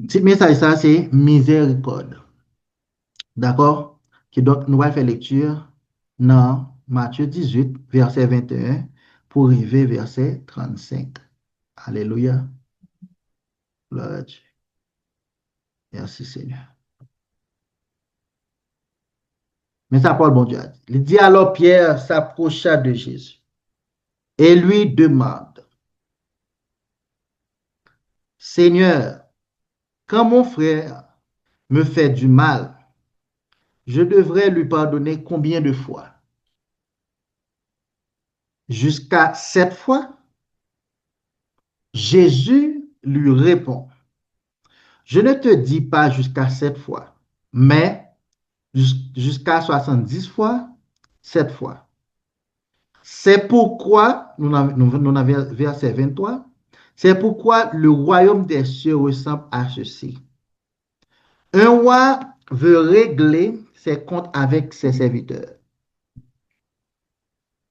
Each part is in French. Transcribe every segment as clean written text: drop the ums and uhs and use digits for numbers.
Petit message, ça, c'est miséricorde. D'accord? Qui donc, nous allons faire lecture dans Matthieu 18, verset 21, pour arriver verset 35. Alléluia. Gloire à Dieu. Merci Seigneur. Mais ça, Paul, bon Dieu a dit. Il dit alors Pierre s'approcha de Jésus et lui demande, Seigneur, quand mon frère me fait du mal, je devrais lui pardonner combien de fois? Jusqu'à 7 fois? Jésus lui répond, je ne te dis pas jusqu'à 7 fois, mais jusqu'à 70 fois, 7 fois. C'est pourquoi, nous avons verset 23, c'est pourquoi le royaume des cieux ressemble à ceci. Un roi veut régler ses comptes avec ses serviteurs.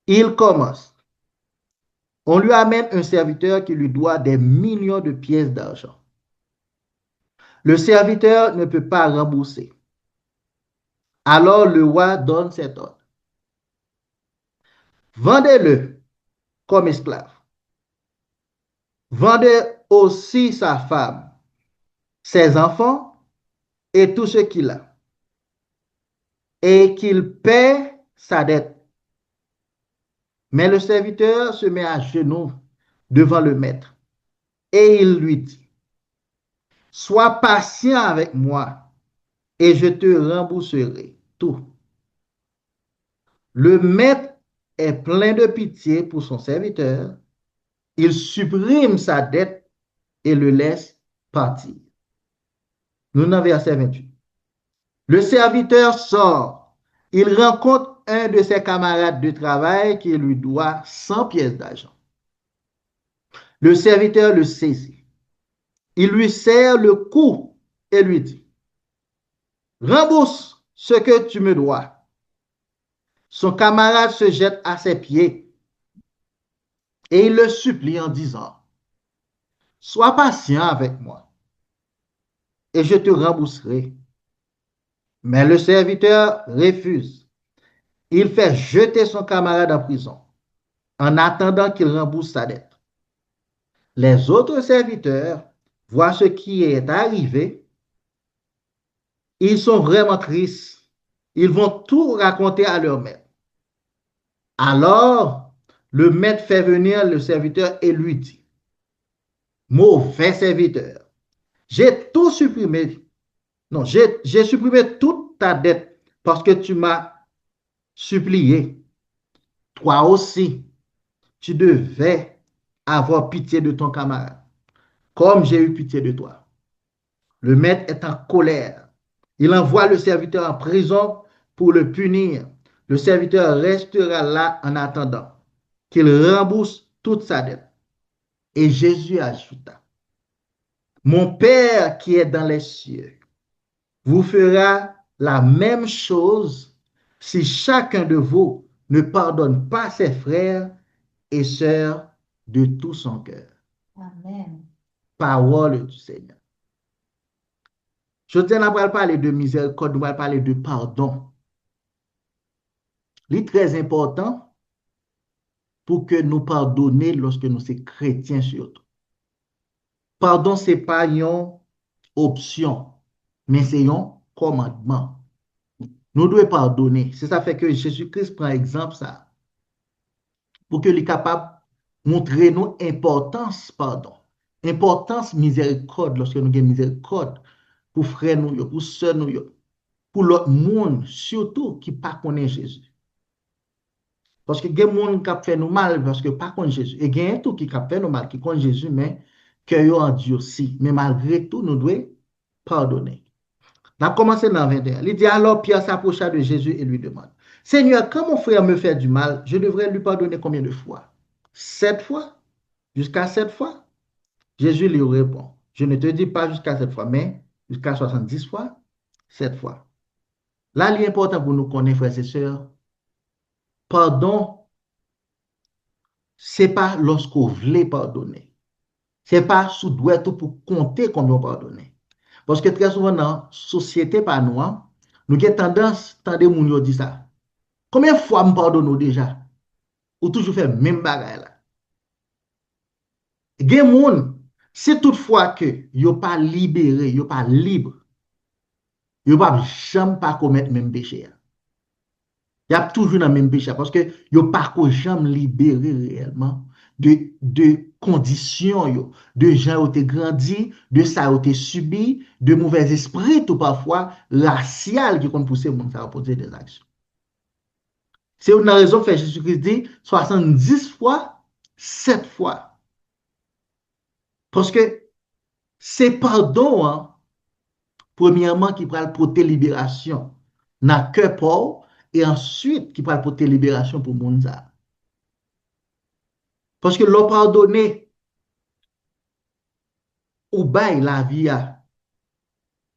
Il commence. On lui amène un serviteur qui lui doit des millions de pièces d'argent. Le serviteur ne peut pas rembourser. Alors le roi donne cet ordre. Vendez-le comme esclave. Vendez aussi sa femme, ses enfants et tout ce qu'il a, et qu'il paie sa dette. Mais le serviteur se met à genoux devant le maître et il lui dit, sois patient avec moi et je te rembourserai tout. Le maître est plein de pitié pour son serviteur. Il supprime sa dette et le laisse partir. Nous avons verset 28. Le serviteur sort. Il rencontre un de ses camarades de travail qui lui doit 100 pièces d'argent. Le serviteur le saisit. Il lui serre le cou et lui dit, rembourse ce que tu me dois. Son camarade se jette à ses pieds et il le supplie en disant, sois patient avec moi et je te rembourserai. Mais le serviteur refuse. Il fait jeter son camarade en prison en attendant qu'il rembourse sa dette. Les autres serviteurs voient ce qui est arrivé. Ils sont vraiment tristes. Ils vont tout raconter à leur maître. Alors, le maître fait venir le serviteur et lui dit, mauvais serviteur, j'ai tout supprimé. Non, j'ai supprimé toute ta dette parce que tu m'as supplié. Toi aussi, tu devais avoir pitié de ton camarade, comme j'ai eu pitié de toi. Le maître est en colère. Il envoie le serviteur en prison pour le punir. Le serviteur restera là en attendant qu'il rembourse toute sa dette. Et Jésus ajouta, mon Père qui est dans les cieux vous fera la même chose si chacun de vous ne pardonne pas ses frères et sœurs de tout son cœur. Amen. Parole du Seigneur. Je tiens à parler de miséricorde, nous allons parler de pardon. C'est très important pour que nous pardonnions lorsque nous sommes chrétiens surtout. Pardon, ce n'est pas une option, mais c'est un commandement. Nous devons pardonner. C'est ça fait que Jésus-Christ prend exemple ça pour que les capable de montrer nous importance pardon, importance miséricorde lorsque nous avons miséricorde pour frère nous, pour sœur nous, pour l'autre monde surtout qui pas connaît Jésus. Parce que il y a des gens qui fait nous mal parce que pas connaît Jésus. Et il y a tout qui fait nous mal qui connaît Jésus mais que yo endurci. Mais malgré tout nous devons pardonner. On a commencé dans 21. Il dit alors Pierre s'approcha de Jésus et lui demande, Seigneur, quand mon frère me fait du mal, je devrais lui pardonner combien de fois? 7 fois? Jusqu'à 7 fois? Jésus lui répond, je ne te dis pas jusqu'à 7 fois, mais jusqu'à 70 fois, 7 fois. Là, il est important pour nous connaître, frères et sœurs, pardon, ce n'est pas lorsqu'on voulait pardonner. Ce n'est pas sous doigt pour compter combien on pardonne. Parce que très souvent, dans la société par nous, hein, nous avons tendance à entendre moun yo dire ça. Combien de fois me pardonne déjà? Ou toujours fait même bagaille là? Gen moun, si toutefois que yo pas libéré, yo pas libre, yo pas jamais pas commettre même péché. Il y a toujours dans le même péché parce que yo pas jamais libéré réellement de conditions yo, de gens qui ont grandi, de ça ont été subi, de mauvais esprits ou parfois racial qui ont poussé moun à poser des actions. C'est une raison fait Jésus-Christ dit 70 fois, 7 fois. Parce que c'est pardon, hein, premièrement, qui prend pour tes libération dans le cœur pauvre et ensuite qui prend pour tes libération pour le monde. Parce que l'on pardonné ou bail la vie a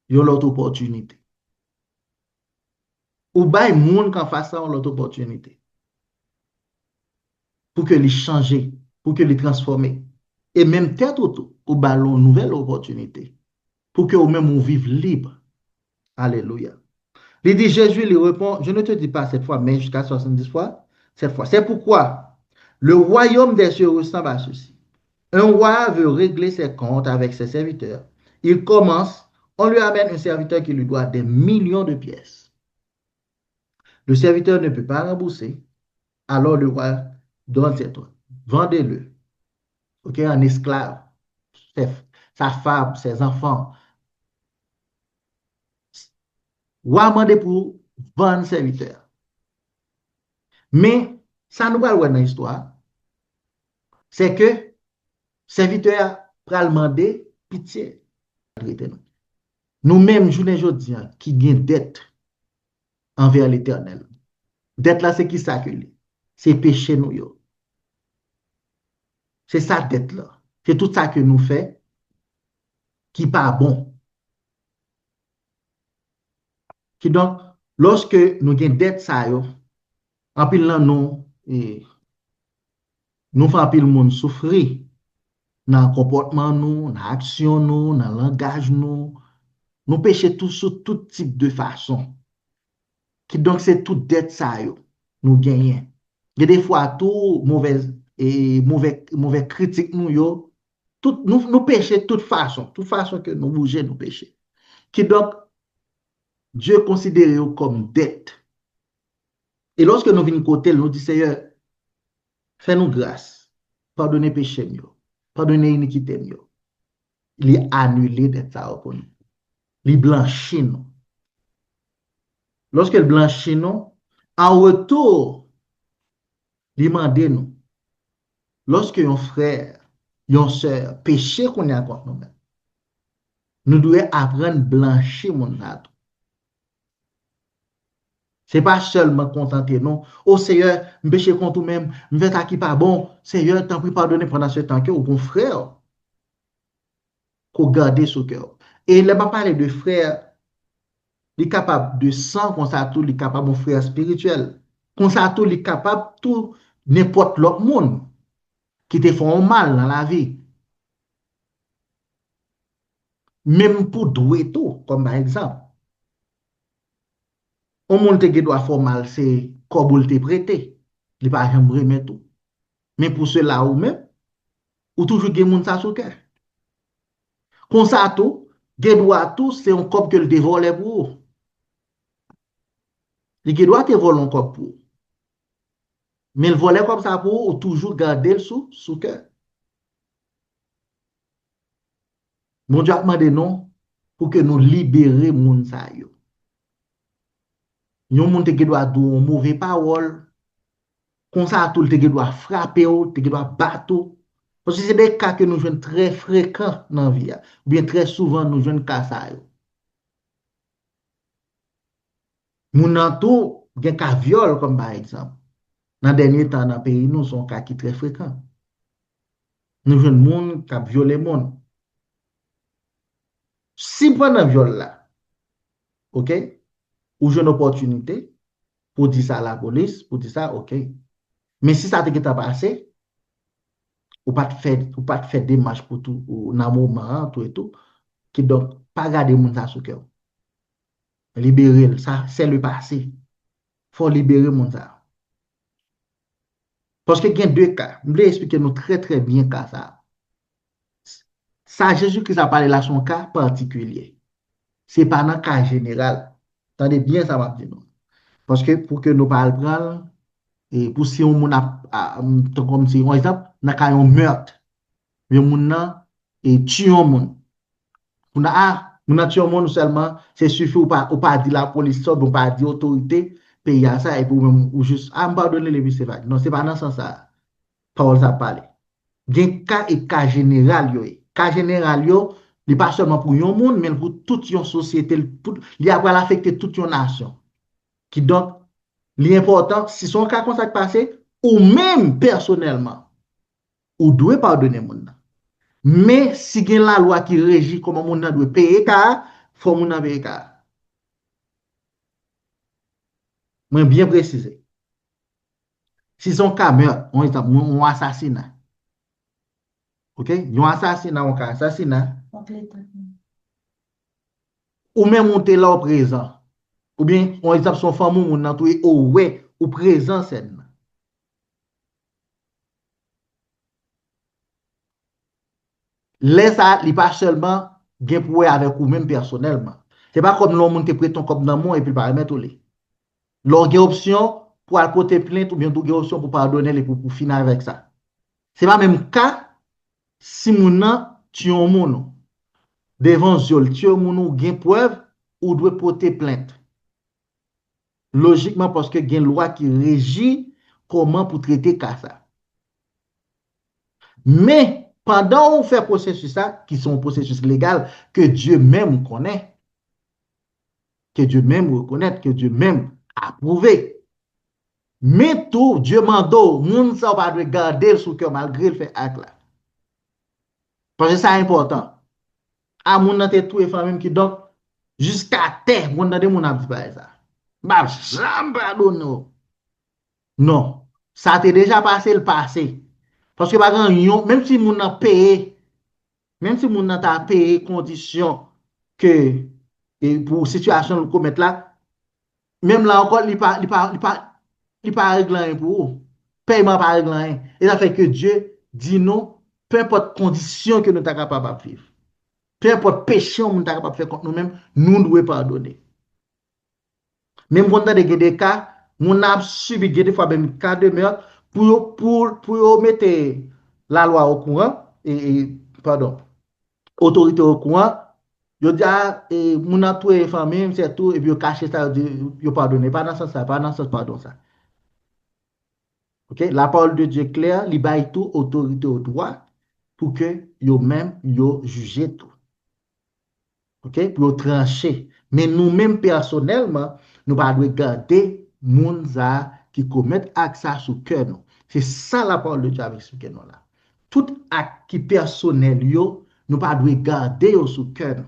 yon l'autre opportunité. Ou bail monde qu'en face ça l'autre opportunité pour que les changer, pour que les transformer. Et même tête ou ballon nouvelle opportunité pour que ou même on vive libre. Alléluia. Il dit Jésus lui répond, je ne te dis pas cette fois, mais jusqu'à 70 fois, cette fois. C'est pourquoi le royaume des cieux ressemble à ceci. Un roi veut régler ses comptes avec ses serviteurs. Il commence, on lui amène un serviteur qui lui doit des millions de pièces. Le serviteur ne peut pas rembourser, alors le roi donne cet ordre. Vendez-le, ok, un esclave, sa femme, ses enfants. Roi demande pour vendre serviteur. Mais ça nous va dans l'histoire, c'est que serviteur pral demander pitié. Nous-mêmes, journée aujourd'hui, qui gagne dette envers l'éternel. Dette là, c'est qui ça que lui? C'est péché nous. Yo. C'est ça dette là. C'est tout ça que nous fait qui pas bon. Qui donc, lorsque nous avons dette ça, yo, en pile là, nous faisons en pile monde souffrir dans le comportement nous, dans l'action nous, dans le langage nous péchons tout sous tout type de façon. Qui donc c'est toute dette ça yo, nous gagnons. Il y a des fois tout mauvais critique nous yo, tout nous péchons de toute façon que nous bougeons nous péchons. Qui donc Dieu considère comme dette. Et lorsque nous venons côté, nous disons Seigneur, fais-nous grâce, pardonnez péché nous, pardonnez iniquité nous. Il est annulé dette ça pour nous. Il blanchit nous. Lorsque il blanchit nous, en retour, il demande nous. Lorsque un frère, une soeur péché qu'on est contre nous-mêmes, nous devons apprendre à blanchir mon âme. Ce n'est pas seulement contenter, non. Oh Seigneur, je péché contre nous-mêmes, je fais ça qui pas bon. Seigneur, t'en prie pardonner pendant ce temps que au bon frère, qu'on garde ce cœur. Et il m'a parlé de frère, il est capable de sang, comme ça tout, il est capable de frère spirituel. Comme ça tout, il est capable de tout, n'importe l'autre monde qui te font mal dans la vie. Même pour douer tout, comme par exemple. On monte qui doit faire mal, c'est comme te prêter. Il pas jamais remettre tout. Mais pour cela ou même, ou toujours gen moun ça sous cœur. Comme ça tout, gen doit tout, c'est un cop que le te volé pour. Il doit te voler un cop pour. Mais le voler comme ça pour, ou toujours garder le sous cœur. Mon Dieu a demandé non pour que nous libérions moun ça yo. Yon moun te doit dire mauvais parole. Comme ça tout, te doit frapper ou, te doit battre. Parce que c'est des cas que nous jouons très fréquents dans la vie. Ou bien très souvent, nous jouons cas ça. Moun nan tout, gen cas viol, comme par exemple. Dans le dernier temps, dans le pays, nous sont cas qui sont très fréquents. Nous jouons moun qui violé moun. Si pendant viol là, ok, ou j'ai une opportunité pour dire ça à la police, pour dire ça, ok. Mais si ça te passé, ou pas te faire des marches pour tout, ou dans le moment, tout et tout, qui donc, pas garder mon ça sous cœur. Libérer, ça, c'est le passé. Faut libérer mon ça. Parce que il y a deux cas. Je vais expliquer nous très, très bien cas ça. Ça, Jésus-Christ a parlé là son cas particulier. C'est pas un cas général. Attendez bien ça, m'a dit nous. Parce que pour que nous parlions, et pour si on comme si, par exemple, on a un meurtre, mais on a tué un monde. On a tué un monde seulement, c'est suffit ou pas dire la police, ou pas dire autorité, pays à ça, et pour même, ou juste, me pardonner les vies, c'est pas. Non, c'est pas dans ce sens ça. Parole ça parle. Gen cas et cas général yo. Cas général yo, li pas seulement pour yon monde, mais pour toute yon société, li a affecter toute yon nation. Qui donc, l'important, si son cas comme ça passé, ou même personnellement, ou doit pardonner moun nan. Mais si gen la loi qui régit comment moun nan doit payer ka, faut moun nan payer ka. Moi bien préciser. Si son cas meurtre, on exemple, un assassinat. OK? Un assassinat, un cas assassinat. Ou même monter là au présent. Ou bien, on exemple, son femme ou nan touye ou ouais, ou présent scène. Laisse ça, il pas seulement gen pour avec ou même personnellement. C'est pas comme l'on monte prêt ton comme dans mon et puis pas remettre les. L'on gen option pour aller porter plainte ou bien tout gen option pour pardonner les pour finir avec ça. C'est pas même cas si moun nan tue un moun devant viol, tue un moun ou gen preuve ou doit porter plainte. Logiquement parce que gen loi qui régit comment pour traiter cas ça. Mais pendant on fait processus ça, qui sont processus légal que Dieu même connaît, que Dieu même reconnaît, que Dieu même approuvé. Mais tout, Dieu mando, moun sa pas de garder sous cœur malgré le fait acte là. Parce que c'est important. À moun nan te tout et famille qui donc jusqu'à terre, moun nan de moun a dit pas ça. Bah, jamais pardonne. Non, ça t'est déjà passé le passé. Parce que par exemple, même si moun nan payé, même si moun nan t'a payé condition que et pour situation le commettre là, même là encore, il pas régler rien pour vous. Paiement pas régler rien. Et ça fait que Dieu dit non, peu importe condition que nous sommes capables de vivre, peu importe péché que nous sommes capables de faire contre nous-mêmes, nous devons pardonner. Même quand on a des cas, on a subi des fois même cas de meurtre pour mettre la loi au courant, pardon, autorité au courant. Yo di a, moun a touye famille, c'est tout, et puis yo caché ça, yo pardonne. Pas dans ce sens, pas dans ce sens, pardon ça. Ok? La parole de Dieu est claire, li baille tout autorité au droit pour que yo même yo juge tout. Ok? Pour yo trancher. Mais nous-mêmes personnellement, nous pas doit garder moun za qui commettent acte ça sous cœur nous. C'est ça la parole de Dieu avec ce que nous là. Tout acte qui personnel yo, nous pas doit garder yo sous cœur nous.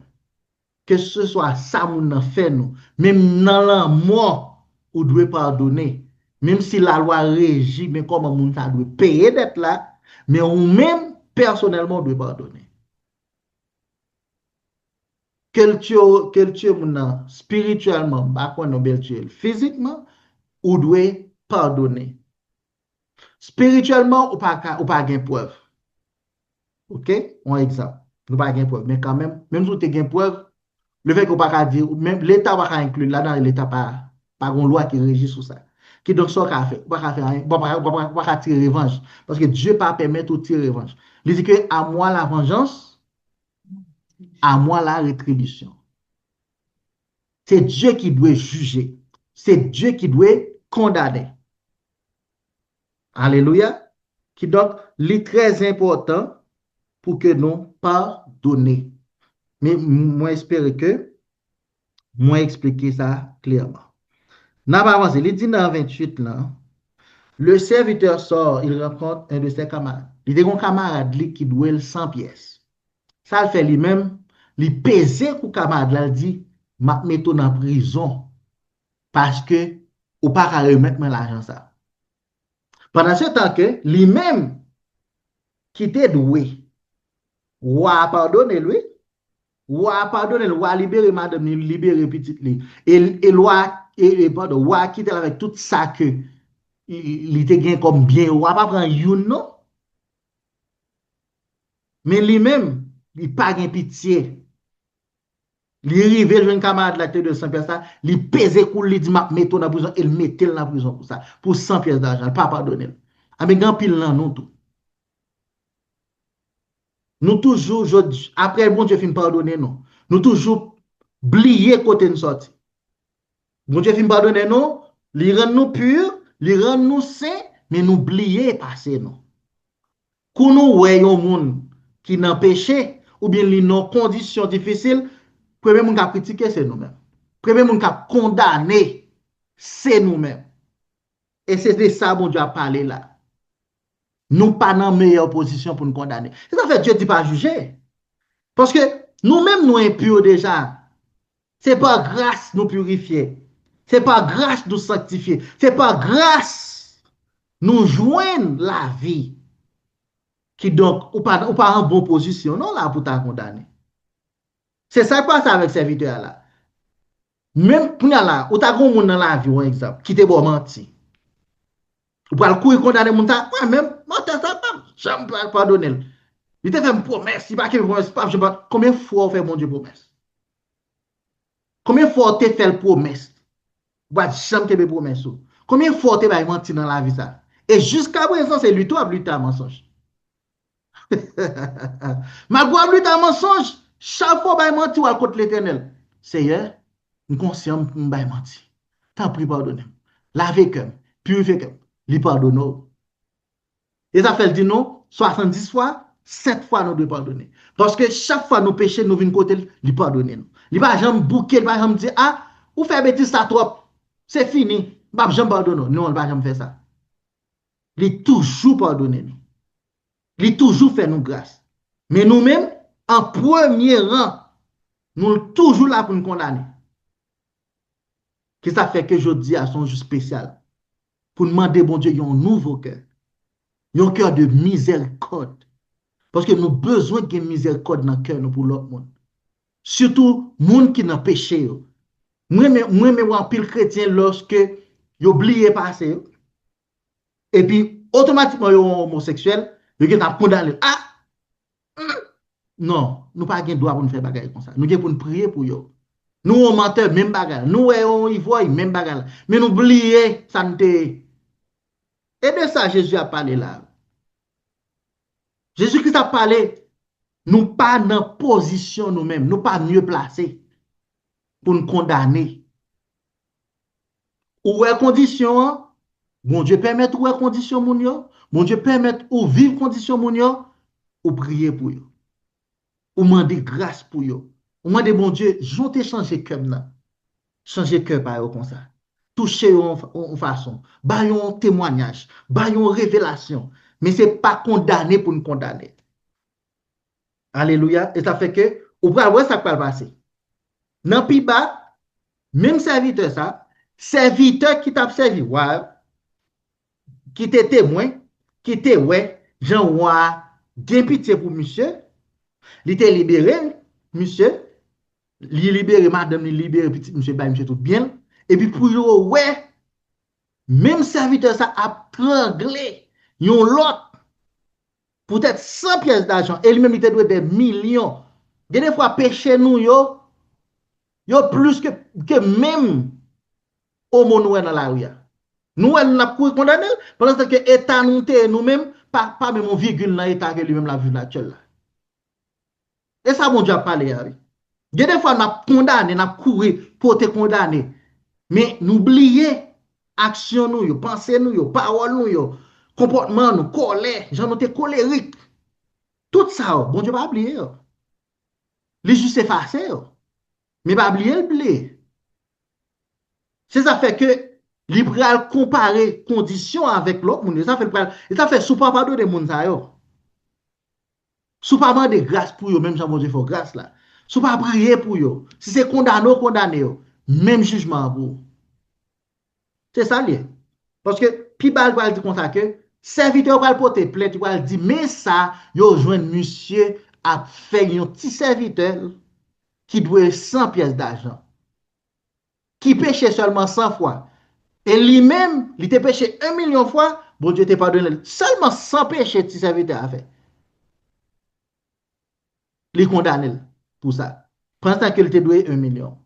Que ce soit ça moun nan fait nous, même dans la mort, ou doit pardonner. Même si la loi régit, mais comment moun ça doit payer d'être là, mais ou même personnellement doit pardonner. Quel tue moun nan spirituellement, pas qu'on a bel tuer physiquement, ou doit pardonner. Spirituellement, ou pas gain preuve. OK? Un exemple. Nous pas gain preuve, mais quand même si vous avez gain preuve, le fait qu'on pas dire, même l'État va inclure là-dedans, l'État pas une loi qui régit sur ça. Qui donc ça qu'a fait, pas faire rien, pas tirer revanche parce que Dieu pas permettre de tirer revanche. Il dit que à moi la vengeance, à moi la rétribution. C'est Dieu qui doit juger. C'est Dieu qui doit condamner. Alléluia. Qui donc est très important pour que nous pardonner. Mais moi j'espère que moi expliquer ça clairement. N'a pas avancé. Il dit dans 28 là, le serviteur sort, il rencontre un de ses camarades. Il a un camarade qui doit 100 pièces. Ça le fait lui-même, il pèse pour camarade là, il dit, m'a mettre en prison parce que ou pas qu'à remettre l'argent ça. Pendant ce temps que lui-même qui était doué, ou a pardonné lui, Roi pardonne, roi libéré madame, libéré petite li. Et roi, pardon, roi quitte avec tout ça que il était gain comme bien, roi pas prendre youn non, mais lui-même, il pas gain pitié. Il rive jeune camarade là de 100 pièces ça, il pèse cool, il dit m'a mettre dans prison, il mettait dans la prison pour ça, pour 100 pièces d'argent, pas pardonner. Ah mais grand pile là non tout. Nous toujours après bon Dieu fin pardonner non. Nous toujours oublier côté nous sorti. Bon Dieu fin pardonner nous, il rend nous purs, il rend nous saints, mais nous oublier passé non. Quand nous voyons monde qui n'a péché ou bien li dans conditions difficiles, premier monde qui a critiqué c'est nous-mêmes. Premier monde qui a condamné c'est nous-mêmes. Et c'est de ça bon Dieu a parlé là. Nous pas dans meilleure position pour nous condamner. C'est ça fait Dieu dit pas juger. Parce que nous-mêmes nous impurs déjà. C'est pas grâce nous purifier. C'est pas grâce nous sanctifier. C'est pas grâce nous joindre la vie qui donc ou pas en bonne position non là pour ta condamner. C'est ça qui passe avec serviteur là. Même pour là, ou ta gon moun dans la vie par exemple, qui te bon menti. Ou pas le courir condamner moun ta, ouais même menteur ça pas, j'aime pas pardonner. Il te fait une promesse, il pas que promesse pas, je sais pas combien de fois on fait mon Dieu promesse. Combien de fois on te fait une promesse. Bah j'aime te promesse. Combien de fois on te menti dans la vie ça. Et jusqu'à présent c'est lui toi plus tard mensonge. Ma gloire lui ta mensonge, chaque fois bah menti ou à côté l'Éternel. Seigneur, nous conscient nous bah menti. T'en prie pardonne. Lave cœur, purifier cœur, lui pardonne. Et ça fait dire non 70 fois, 7 fois nous devons pardonner. Parce que chaque fois nous péchons, nous venons côté, lui pardonner nous. Il va jamais bouquer, il va jamais dire ah, ou fait bêtise ça trop. C'est fini. Bah jamais pardonner. Non, il va jamais faire ça. Il toujours pardonner nous. Il toujours fait nous grâce. Mais nous-mêmes, en premier rang, nous sommes toujours là pour nous condamner. Que ça fait que je dis à son jour spécial. Pour demander, bon Dieu, un nouveau cœur. Un cœur de miséricorde. Parce que nous avons besoin de miséricorde dans le cœur pour l'autre monde. Surtout, les gens qui n'ont péché. Moi, je en pile chrétien lorsque ils oublient passer. Et puis, automatiquement, ils sont homosexuels. Ils sont condamnés. Ah! Non, nous n'avons pas le droit pour nous faire bagarre comme ça. Nous avons pour nous prier pour eux. Nous, on menteur, même bagarre. Nous, on y voit, même bagarre. Mais nous oublions, ça ne Et de ça, Jésus a parlé là. Jésus-Christ a parlé, nous pas dans position nous-mêmes, nous pas mieux placés pour nous condamner. Ou est condition, bon Dieu permet ou est condition moun yo, bon Dieu permet ou vivre condition moun yo, ou prier pour yo, ou demander grâce pour yo. Ou demander bon Dieu, j'ont changer cœur là. Changer cœur par yo comme ça. Toucher en façon, bayon témoignage, bayon révélation, mais c'est pas condamné pour nous condamner. Alléluia. Et ça fait que, ou pour voir ça va passer. Dans pi bas, même serviteur ça, serviteur qui t'a servi, ouais, qui te témoin, qui te ouais, Jean Roi, bien pitié pour monsieur, il était libéré, monsieur, il libéré madame, il libéré petit monsieur, bah monsieur tout bien, et puis pour yo, ouais, même serviteur ça a tranglé, yon lot, peut-être 100 pièces d'argent, et lui-même il te doit des millions. Des fois, péché nous, yo plus que même au monde dans la rue. Nous, elle n'a pas condamné, parce que l'État nous-mêmes, pas même un virgule dans l'État que lui-même la vie naturelle. Et ça, mon Dieu a parlé. Des fois, on a condamné, on a couru pour te condamner. Mais n'oubliez, action nous, pensée nous, parole nous, comportement nous, colère, j'en ai colérique. Tout ça, bon Dieu pas oublier. Les juste effacé. Mais pas oublier le blé. C'est ça fait que libéral comparer conditions avec l'autre monde. Ça fait sous pas pardonner moun sa yo. Sous pas demander grâce pour yo, même si mon Dieu faut grâce là. Sous pas prier pour yo. Si c'est condamné, condamné yo. Même jugement pour. C'est ça lié. Parce que puis bal va dire comme ça que serviteur va porter plainte, va dire mais ça yo joindre monsieur a fait un petit serviteur qui doit 100 pièces d'argent, qui péchait seulement 100 fois, et lui-même, il était péché 1 million de fois, bon Dieu t'a pardonné. Seulement 100 péchés, si ça veut dire fait. Il condamné pour ça. Pendant qu'il te doué 1 million.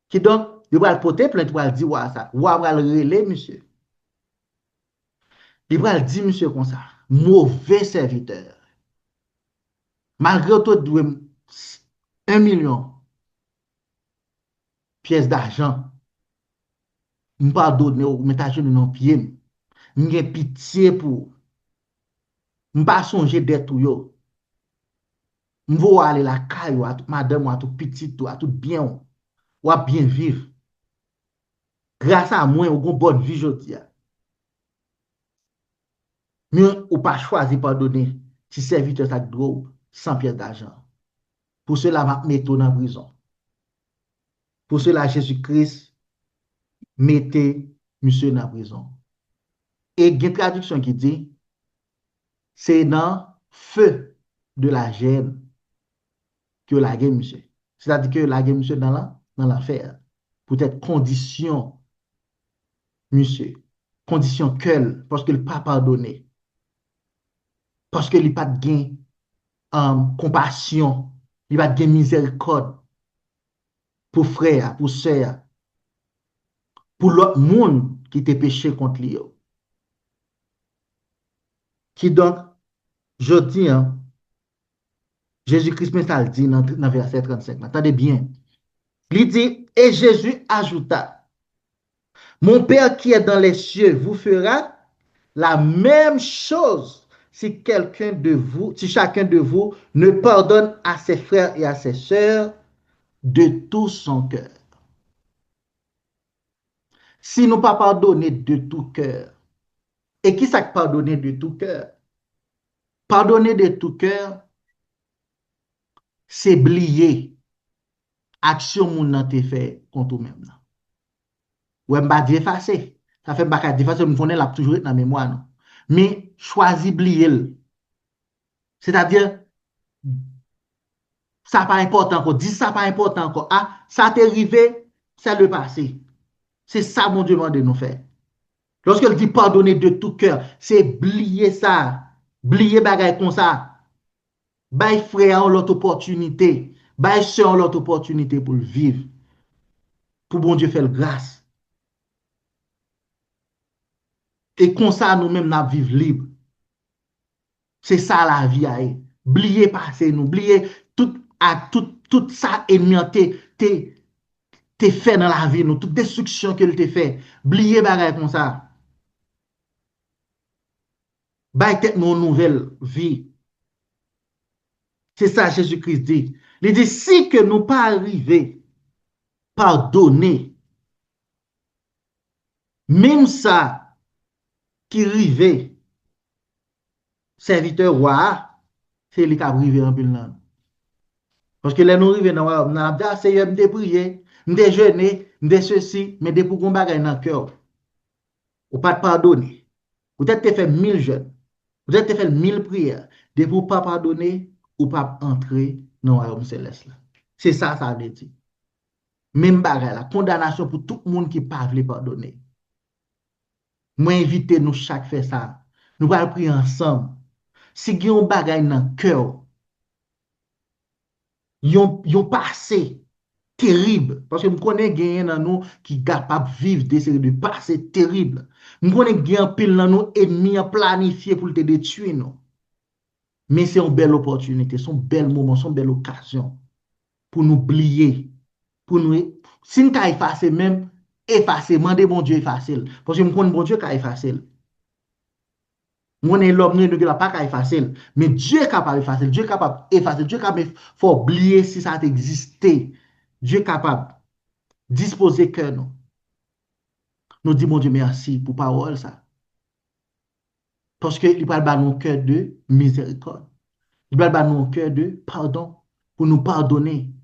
Qui donc, il va le porter plainte pour dire ouais, ça. Ou va le relais, monsieur. Il va le dire, monsieur, comme ça. Mauvais serviteur. Malgré tout, doué 1 million pièces d'argent. Je pardonne, mais t'as jeune non pied. J'ai pitié pour. Je pas songer d'être yo. Je veux aller la caille, à toute madame, à tout petit, à tout bien, ou à bien vivre. Grâce à moi, on a une bonne vie, je dis. Mais on pas choisi pardonner si serviteur ça gros 100 pièces d'argent. Pour cela, m'a mettre en prison. Pour cela, Jésus-Christ mettait monsieur en prison. Et il y a une traduction qui dit, c'est dans feu de la gêne que la guerre monsieur. C'est-à-dire que la guerre monsieur dans l'affaire. Peut-être condition monsieur. Condition quelle, parce qu'il n'a pas pardonné. Parce qu'il n'a pas de gain, compassion. Il n'a pas de gain miséricorde pour frère, pour sœur, pour l'autre monde qui te péché contre lui. Qui donc, je dis, hein, Jésus-Christ me ça le dit dans verset 35. Attendez bien. Il dit, et Jésus ajouta, mon Père qui est dans les cieux vous fera la même chose si quelqu'un de vous, si chacun de vous ne pardonne à ses frères et à ses sœurs de tout son cœur. Si nous pas pardonner de tout cœur, et qui ça pardonner de tout cœur? Pardonner de tout cœur, c'est oublier action moun nan te fait contre ou même. Ouais, m'a dit effacer. Ça fait pas effacer, nous connaît la toujours dans la mémoire non. Mais choisi oublier. C'est-à-dire ça pas important encore, dis ça pas important encore. Ah, ça t'est arrivé, c'est le passé. C'est ça mon Dieu demande de nous faire. Lorsqu'il dit pardonner de tout cœur, c'est oublier ça. Oublier bagay comme ça. Bay frère l'autre opportunité. Bay soeur l'autre opportunité pour le vivre. Pour bon Dieu faire grâce. Et comme ça, nous-mêmes, nous vivons libre. C'est ça la vie. Oubliez passé, nous. Oubliez tout ça ennemi te fait dans la vie, nous. Toute destruction qu'il te fait. Oubliez bagay comme ça. Bay tête nos nouvelle vie. C'est ça Jésus-Christ dit. Il dit, si que nous pas arriver, pardonner, même ça qui arrive, serviteur roi, c'est lui qui a arrivé en pile nan. Parce que là, nous arrivons dans la vie, Seigneur, je prier, je jeûner, je ceci, mais depuis qu'on bagaille dans le cœur, ou pas de pardonner. Peut-être que tu fait 1000 jeûnes, peut-être que tu fait 1000 prières, depuis qu'on pas pardonner, ou pas entrer dans le royaume céleste. C'est ça, ça veut dire. Même bagaille, la condamnation pour tout le monde qui ne peut pas pardonner. Moi, invite nous chaque faire ça. Nous allons prier ensemble. Si vous avez un bagaille dans le cœur, yon passé terrible. Parce que je connais des dans nous qui sont capables de vivre des séries de passé terrible. Je connais des pile dans nous ennemis planifiés pour te détruire. Nous. Mais c'est une belle opportunité, c'est un bel moment, c'est une belle occasion pour nous oublier. Pour nous, si nous avons effacé même, effacer, demander bon Dieu effacer. Parce que je connais bon Dieu qui a effacé. Moi, l'homme ne peut pas effacer. Mais Dieu est capable d'effacer. Dieu est capable d'effacer. Dieu est capable de faire oublier si ça a existé. Dieu est capable de disposer que nous. Nous disons, mon Dieu, merci pour parole ça. Parce qu'il va nous un cœur de miséricorde. Il va nous un cœur de pardon pour nous pardonner.